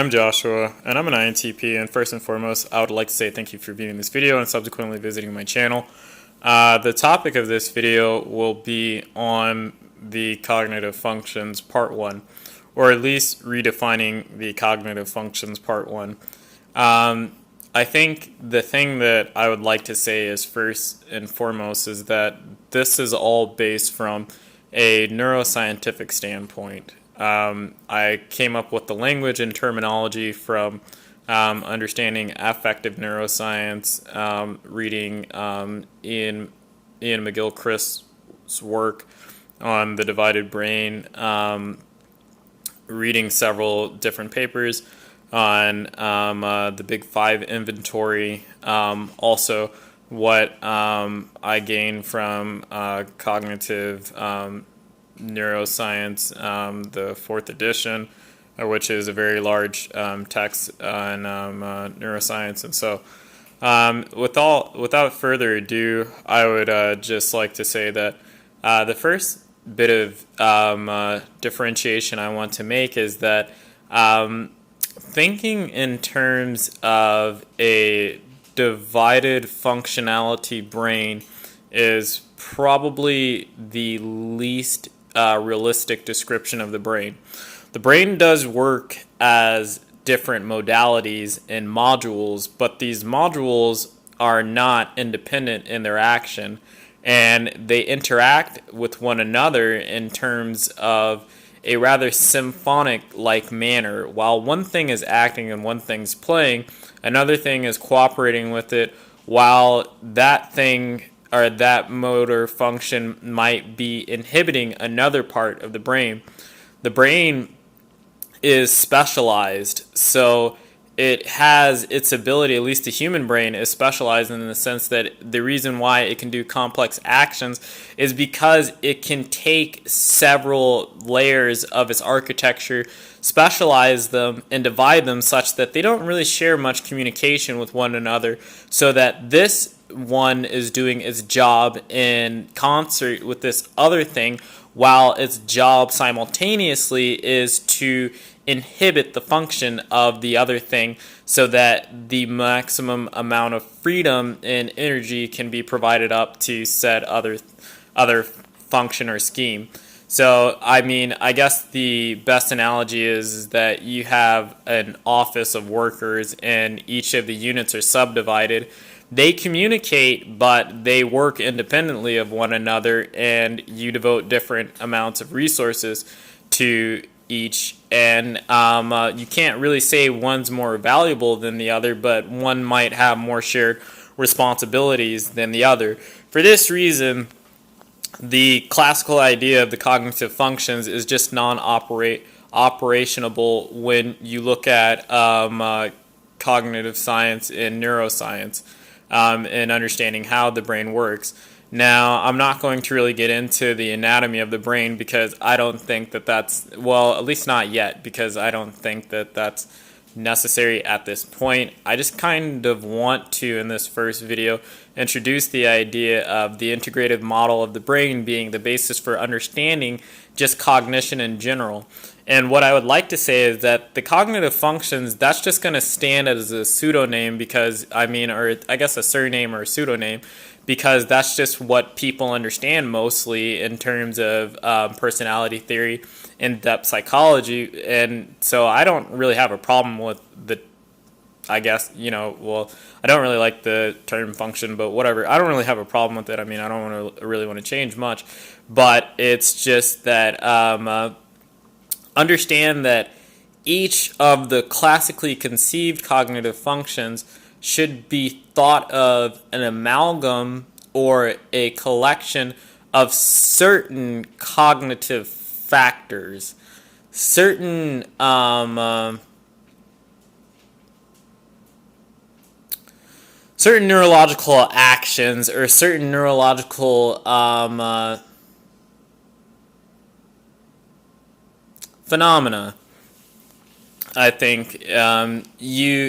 I'm Joshua, and I'm an INTP, and first and foremost, I would like to say thank you for viewing this video and subsequently visiting my channel. The topic of this video will be on the cognitive functions part 1, or at least redefining the cognitive functions part 1. I think the thing that I would like to say is first and foremost is that this is all based from a neuroscientific standpoint. I came up with the language and terminology from understanding affective neuroscience, reading Ian McGilchrist's work on the divided brain, reading several different papers on the Big Five inventory, also what I gained from cognitive neuroscience, the 4th edition, which is a very large text on neuroscience. And so without further ado, I would just like to say that the first bit of differentiation I want to make is that thinking in terms of a divided functionality brain is probably the least realistic description of the brain. The brain does work as different modalities and modules, but these modules are not independent in their action, and they interact with one another in terms of a rather symphonic-like manner. While one thing is acting and one thing's playing, another thing is cooperating with it, while that thing or that motor function might be inhibiting another part of the brain. The brain is specialized, so it has its ability, at least the human brain is specialized in the sense that the reason why it can do complex actions is because it can take several layers of its architecture, specialize them, and divide them such that they don't really share much communication with one another, so that this one is doing its job in concert with this other thing, while its job simultaneously is to inhibit the function of the other thing so that the maximum amount of freedom and energy can be provided up to said other function or scheme. So, I mean, I guess the best analogy is that you have an office of workers and each of the units are subdivided. They communicate, but they work independently of one another, and you devote different amounts of resources to each. And you can't really say one's more valuable than the other, but one might have more shared responsibilities than the other. For this reason, the classical idea of the cognitive functions is just non-operationable when you look at cognitive science and neuroscience. And understanding how the brain works. Now, I'm not going to really get into the anatomy of the brain because I don't think that that's, well, at least not yet, because I don't think that that's necessary at this point. I just kind of want to, in this first video, introduce the idea of the integrative model of the brain being the basis for understanding just cognition in general. And what I would like to say is that the cognitive functions, that's just going to stand as a pseudonym because, I mean, or I guess a surname or a pseudonym, because that's just what people understand mostly in terms of personality theory, in-depth psychology. And so I don't really have a problem with the, I guess, you know, well, I don't really like the term function, but whatever. I don't really have a problem with it. I mean, I don't really want to change much, but it's just that understand that each of the classically conceived cognitive functions should be thought of an amalgam or a collection of certain cognitive factors, certain certain neurological actions or certain neurological phenomena. I think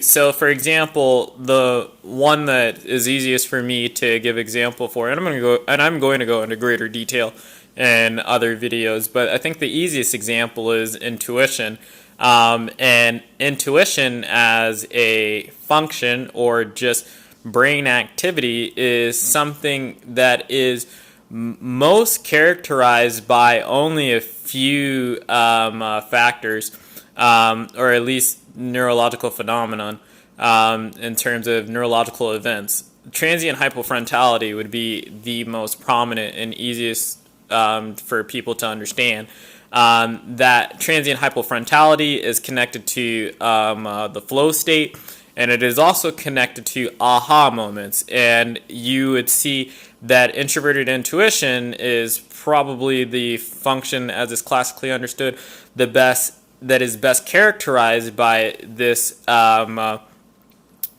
so for example, the one that is easiest for me to give example for, and I'm going to go into greater detail in other videos, but I think the easiest example is intuition. And intuition as a function or just brain activity is something that is most characterized by only a few factors, or at least neurological phenomenon, in terms of neurological events. Transient hypofrontality would be the most prominent and easiest for people to understand. That transient hypofrontality is connected to the flow state, and it is also connected to aha moments. And you would see that introverted intuition is probably the function, as is classically understood, that is best characterized by this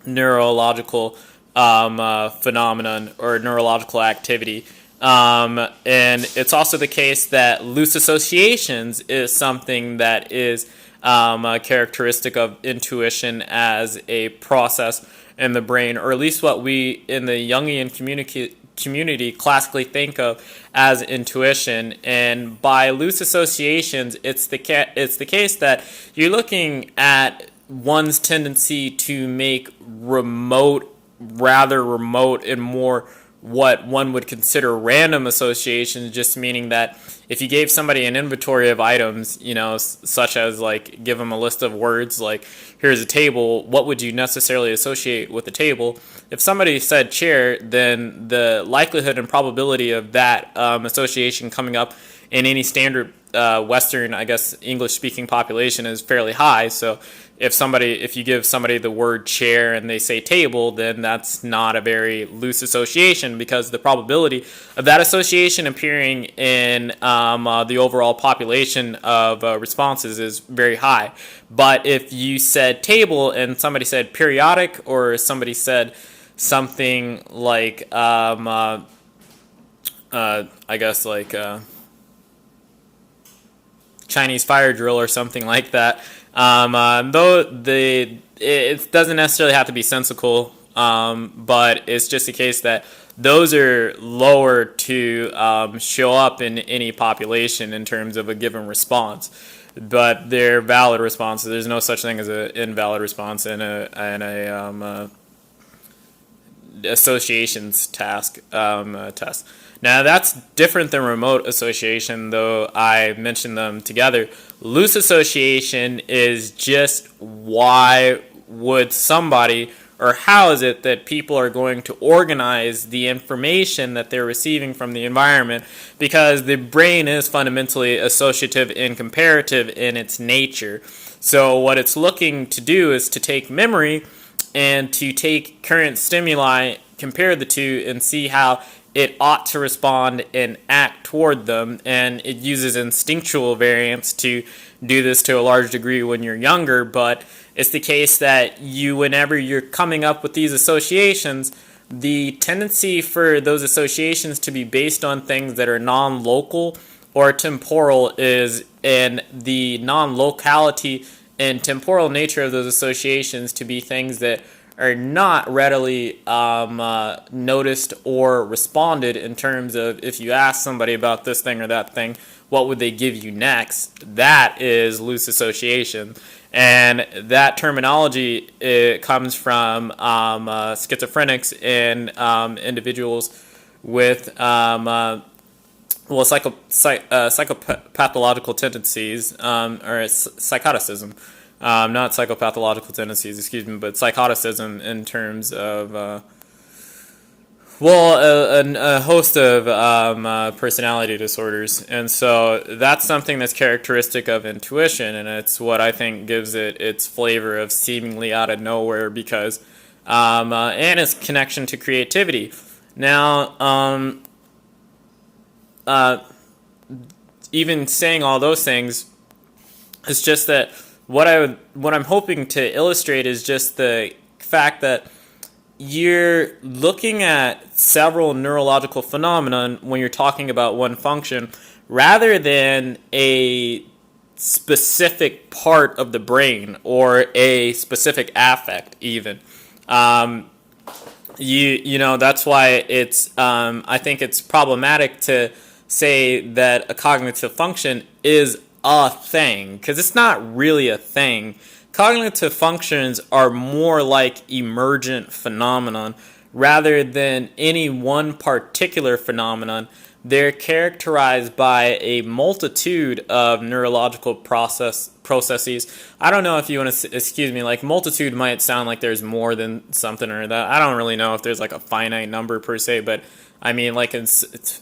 neurological phenomenon or neurological activity. And it's also the case that loose associations is something that is a characteristic of intuition as a process in the brain, or at least what we in the Jungian community classically think of as intuition. And by loose associations, it's the case that you're looking at one's tendency to make rather remote and more what one would consider random associations, just meaning that if you gave somebody an inventory of items, such as like give them a list of words like here's a table, what would you necessarily associate with the table? If somebody said chair, then the likelihood and probability of that association coming up in any standard Western, I guess, English-speaking population is fairly high. So if you give somebody the word chair and they say table, then that's not a very loose association, because the probability of that association appearing in the overall population of responses is very high. But if you said table and somebody said periodic, or somebody said something like I guess like Chinese fire drill or something like that, it doesn't necessarily have to be sensical, but it's just a case that those are lower to show up in any population in terms of a given response, but they're valid responses. There's no such thing as an invalid response in a associations test. Now that's different than remote association, though I mentioned them together. Loose association is just why would somebody, or how is it that people are going to organize the information that they're receiving from the environment, because the brain is fundamentally associative and comparative in its nature. So what it's looking to do is to take memory and to take current stimuli, compare the two, and see how it ought to respond and act toward them. And it uses instinctual variance to do this to a large degree when you're younger, but it's the case that whenever you're coming up with these associations, the tendency for those associations to be based on things that are non-local or temporal is, and the non-locality and temporal nature of those associations to be things that are not readily noticed or responded in terms of, if you ask somebody about this thing or that thing, what would they give you next? That is loose association. And that terminology, it comes from schizophrenics and individuals with psychopathological tendencies, or psychoticism. Not psychopathological tendencies, excuse me, but psychoticism in terms of, a host of personality disorders. And so that's something that's characteristic of intuition, and it's what I think gives it its flavor of seemingly out of nowhere, because, and its connection to creativity. Now, even saying all those things, it's just that what I'm hoping to illustrate is just the fact that you're looking at several neurological phenomena when you're talking about one function, rather than a specific part of the brain or a specific affect even. That's why it's I think it's problematic to say that a cognitive function is a thing, because it's not really a thing. Cognitive functions are more like emergent phenomenon rather than any one particular phenomenon. They're characterized by a multitude of neurological processes. I don't know if you want to excuse me. Like multitude might sound like there's more than something or that. I don't really know if there's like a finite number per se, but I mean like it's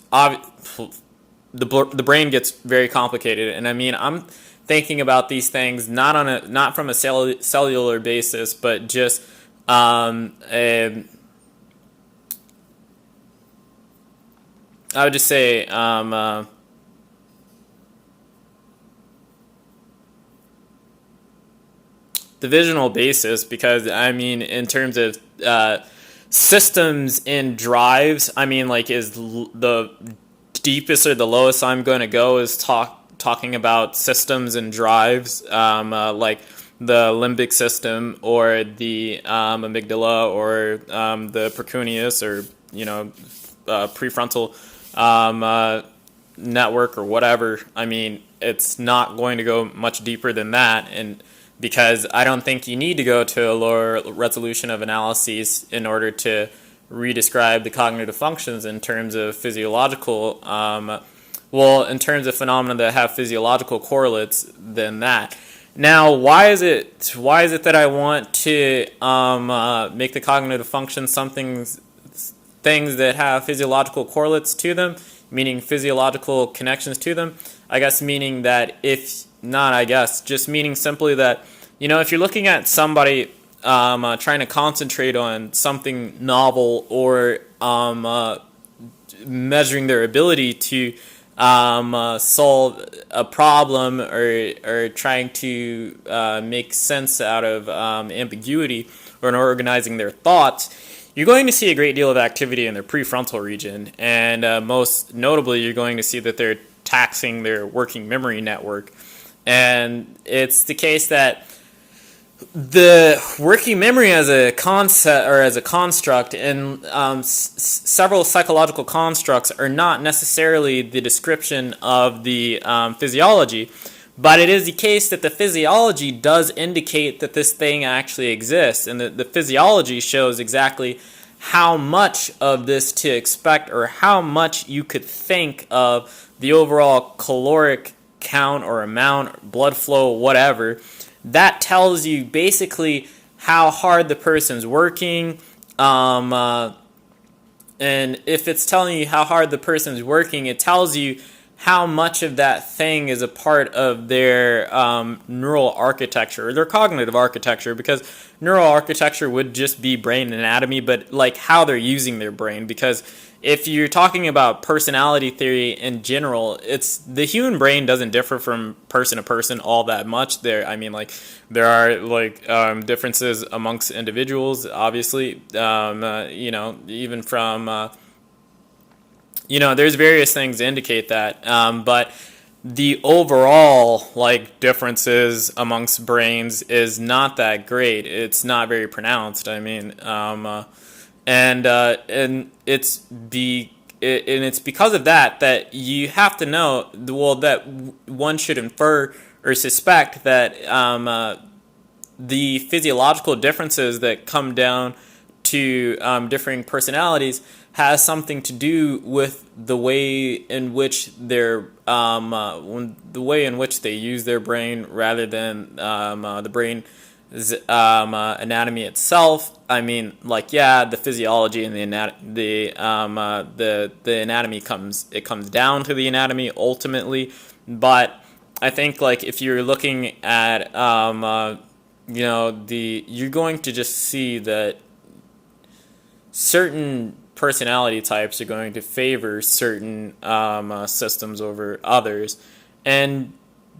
the brain gets very complicated, and I mean I'm thinking about these things not from a cellular basis, but just I would just say divisional basis, because I mean in terms of systems and drives, I mean like is the deepest or the lowest I'm going to go is talking about systems and drives, like the limbic system or the amygdala or the precuneus or prefrontal network or whatever. I mean, it's not going to go much deeper than that, and because I don't think you need to go to a lower resolution of analyses in order to redescribe the cognitive functions in terms of physiological, in terms of phenomena that have physiological correlates than that. Now, why is it that I want to make the cognitive functions things that have physiological correlates to them, meaning physiological connections to them? I guess meaning that just meaning simply that, if you're looking at somebody trying to concentrate on something novel or measuring their ability to solve a problem or trying to make sense out of ambiguity or in organizing their thoughts, you're going to see a great deal of activity in their prefrontal region, and most notably, you're going to see that they're taxing their working memory network. And it's the case that the working memory as a concept or as a construct and several psychological constructs are not necessarily the description of the physiology, but it is the case that the physiology does indicate that this thing actually exists, and the physiology shows exactly how much of this to expect or how much you could think of the overall caloric count or amount, blood flow, whatever. That tells you basically how hard the person's working, and if it's telling you how hard the person's working, it tells you how much of that thing is a part of their neural architecture or their cognitive architecture, because neural architecture would just be brain anatomy, but like how they're using their brain. Because if you're talking about personality theory in general, it's the human brain doesn't differ from person to person all that much. There are differences amongst individuals, obviously. Even from there's various things to indicate that, but the overall differences amongst brains is not that great. It's not very pronounced. I mean, and it's because of that you have to know that one should infer or suspect that the physiological differences that come down to differing personalities has something to do with the way in which they use their brain rather than the brain's anatomy itself. I mean, the physiology and the anatomy comes down to the anatomy ultimately, but I think if you're looking at you're going to just see that certain personality types are going to favor certain systems over others, and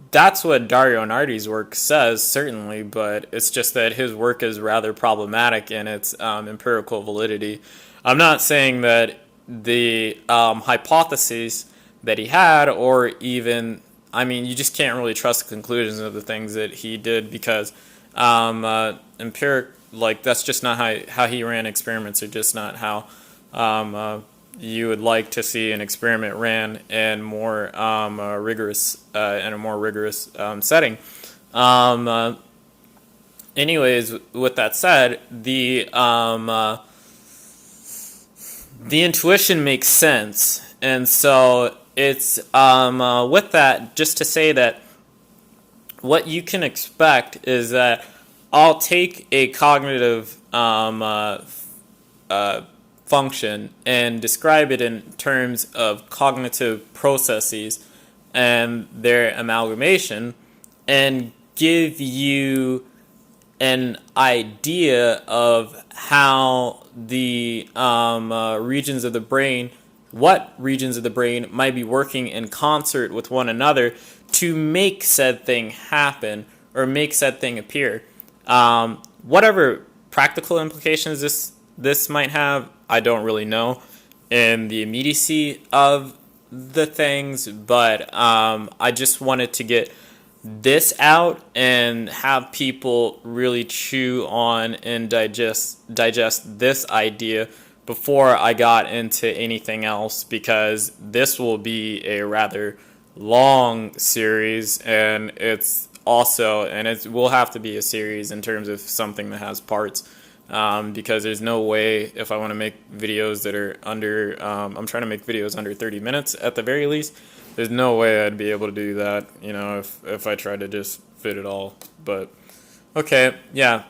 that's what Dario Nardi's work says, certainly, but it's just that his work is rather problematic in its empirical validity. I'm not saying that the hypotheses that he had, or even, I mean, you just can't really trust the conclusions of the things that he did, because that's just not how he ran experiments, or just not how you would like to see an experiment ran in more rigorous in a more rigorous setting. Anyways, with that said, the intuition makes sense, and so it's with that, just to say that what you can expect is that I'll take a cognitive function and describe it in terms of cognitive processes and their amalgamation, and give you an idea of how the regions of the brain, what regions of the brain might be working in concert with one another to make said thing happen or make said thing appear. Whatever practical implications this might have, I don't really know in the immediacy of the things, but I just wanted to get this out and have people really chew on and digest this idea before I got into anything else, because this will be a rather long series, and it will have to be a series in terms of something that has parts, because there's no way, if I want to make videos that are under I'm trying to make videos under 30 minutes at the very least. There's no way I'd be able to do that, if I tried to just fit it all. But okay, yeah.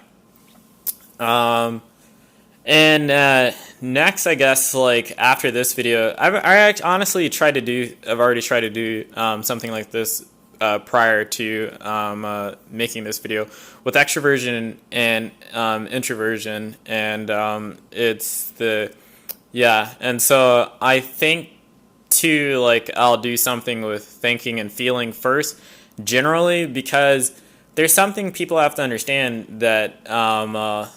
And next, I guess, like after this video, I've honestly tried to do. I've already tried to do something like this prior to making this video with extroversion and introversion, and and so I think too, like, I'll do something with thinking and feeling first, generally, because there's something people have to understand, that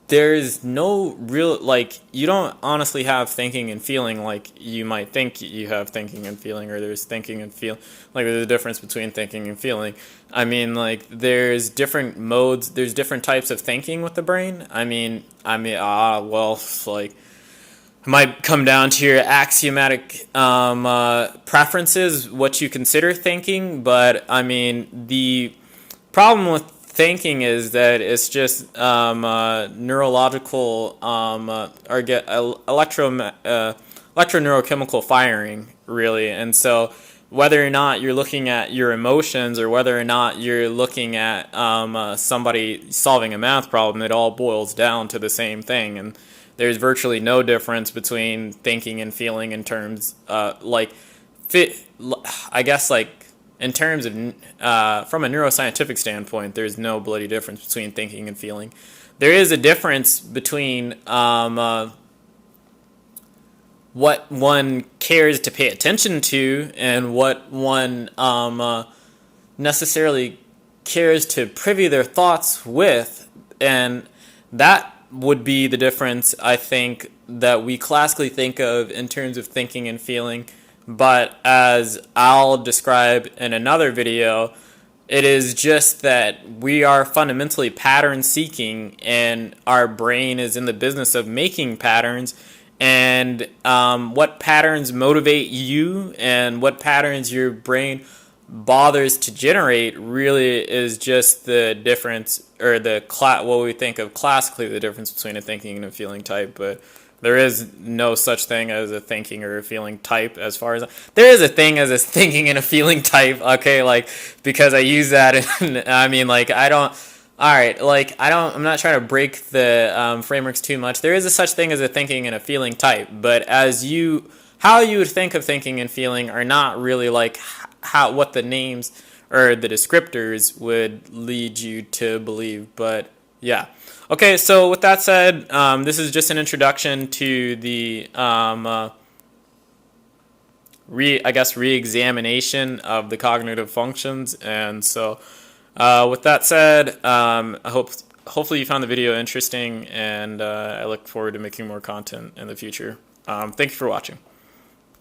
there's no real, like, you don't honestly have thinking and feeling like you might think you have thinking and feeling, or there's thinking and feel, like, there's a difference between thinking and feeling. I mean, like, there's different modes, there's different types of thinking with the brain. Like, it might come down to your axiomatic preferences, what you consider thinking, but I mean, the problem with thinking is that it's just neurological electroneurochemical firing, really. And so whether or not you're looking at your emotions, or whether or not you're looking at somebody solving a math problem, it all boils down to the same thing. And there's virtually no difference between thinking and feeling in terms, I guess, like, in terms of, from a neuroscientific standpoint, there's no bloody difference between thinking and feeling. There is a difference between what one cares to pay attention to and what one necessarily cares to privy their thoughts with, and that would be the difference, I think, that we classically think of in terms of thinking and feeling. But as I'll describe in another video, it is just that we are fundamentally pattern seeking, and our brain is in the business of making patterns. And what patterns motivate you and what patterns your brain bothers to generate really is just the difference, or what we think of classically, the difference between a thinking and a feeling type. But there is no such thing as a thinking or a feeling type, as far as there is a thing as a thinking and a feeling type. Okay, like, because I use that, and I mean, like, I'm not trying to break the frameworks too much. There is a such thing as a thinking and a feeling type, but how you would think of thinking and feeling are not really like what the names or the descriptors would lead you to believe. But yeah. Okay, so with that said, this is just an introduction to the re-examination of the cognitive functions. And so with that said, hopefully you found the video interesting, and I look forward to making more content in the future. Thank you for watching.